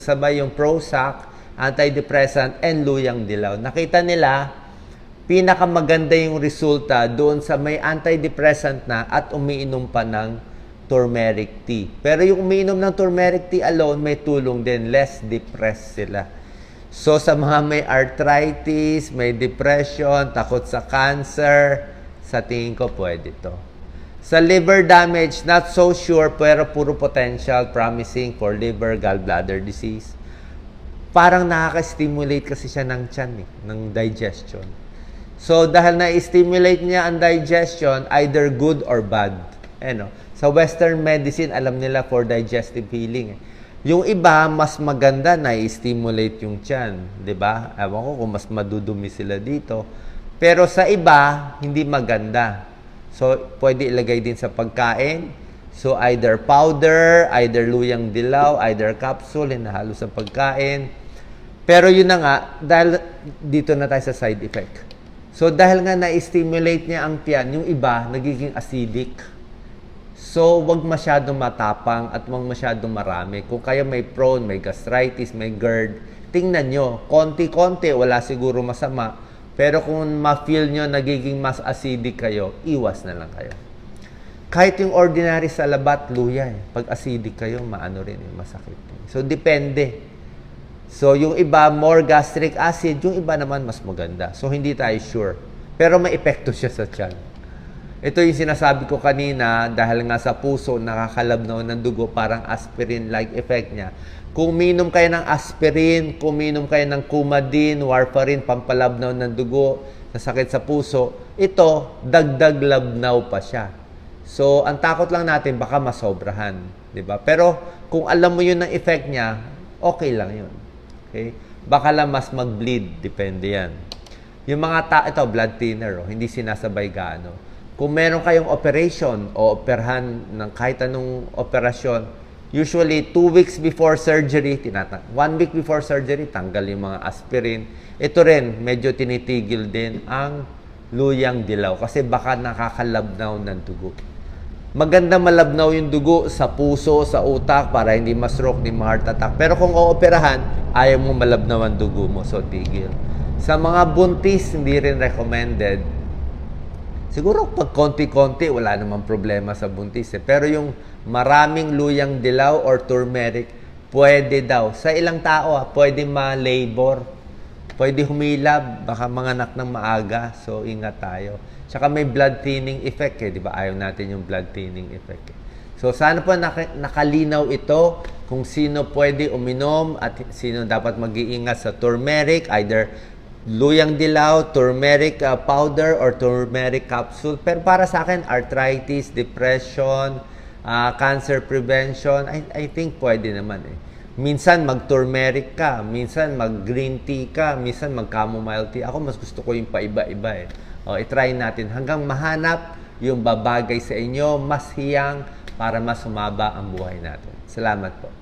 sabay yung Prozac, antidepressant, and luyang dilaw. Nakita nila, pinakamaganda yung resulta doon sa may antidepressant na at umiinom pa ng turmeric tea. Pero yung umiinom ng turmeric tea alone, may tulong din, less depressed sila. So sa mga may arthritis, may depression, takot sa cancer, sa tingin ko pwede to. Sa liver damage, not so sure, pero puro potential, promising for liver, gallbladder disease. Parang nakaka-stimulate kasi siya ng tiyan, ng digestion. So, dahil na-stimulate niya ang digestion, either good or bad. Sa Western medicine, alam nila for digestive healing. Yung iba, mas maganda na-stimulate yung tiyan. Diba? Ewan ko kung mas madudumi sila dito. Pero sa iba, hindi maganda. So, pwede ilagay din sa pagkain. So, either powder, either luyang dilaw, either capsule, hinahalo sa pagkain. Pero yun na nga, dahil dito na tayo sa side effect. So, dahil nga na-stimulate niya ang tiyan, yung iba, nagiging acidic. So, wag masyadong matapang at wag masyadong marami. Kung kayo may prone, may gastritis, may GERD, tingnan nyo. Konti-konti, wala siguro masama. Pero kung ma-feel nyo nagiging mas acidic kayo, iwas na lang kayo. Kahit yung ordinary salabat, luya. Pag acidic kayo, maano rin, masakit. So, depende. So, yung iba, more gastric acid. Yung iba naman, mas maganda. So, hindi tayo sure. Pero may epekto siya sa tiyan. Ito yung sinasabi ko kanina, dahil nga sa puso, nakakalabnaw ng dugo, parang aspirin-like effect niya. Kung minom kayo ng aspirin, kung minom kayo ng Coumadin, warfarin, pampalabnaw ng dugo, sa sakit sa puso, ito, dagdag labnaw pa siya. So, ang takot lang natin, baka masobrahan. Diba? Pero, kung alam mo yun ng effect niya, okay lang yun. Okay? Baka lang mas mag-bleed, depende yan. Yung mga ito, blood thinner, hindi sinasabay gaano. Kung meron kayong operation o operahan ng kahit anong operasyon, usually 2 weeks before surgery, 1 week before surgery, tanggal yung mga aspirin. Ito rin, medyo tinitigil din ang luyang dilaw kasi baka nakakalabnaw ng dugo. Maganda malabnaw yung dugo sa puso, sa utak para hindi ma-stroke, hindi ma-heart attack. Pero kung ooperahan, ayaw mo malabnaw ang dugo mo, so tigil. Sa mga buntis, hindi rin recommended. Siguro pag konti-konti, wala namang problema sa buntis. Pero yung maraming luyang dilaw or turmeric, pwede daw. Sa ilang tao, pwede ma-labor. Pwede humilab, baka manganak ng maaga. So, ingat tayo. Tsaka may blood thinning effect. Di ba? Ayaw natin yung blood thinning effect. So, sana po nakalinaw ito kung sino pwede uminom at sino dapat mag-iingat sa turmeric, either luyang dilaw, turmeric powder, or turmeric capsule. Pero para sa akin, arthritis, depression, cancer prevention, I think pwede naman Minsan mag-turmeric ka, minsan mag-green tea ka, minsan mag-chamomile tea. Ako mas gusto ko yung paiba-iba i-try natin hanggang mahanap yung babagay sa inyo, mas hiyang para mas humaba ang buhay natin. Salamat po.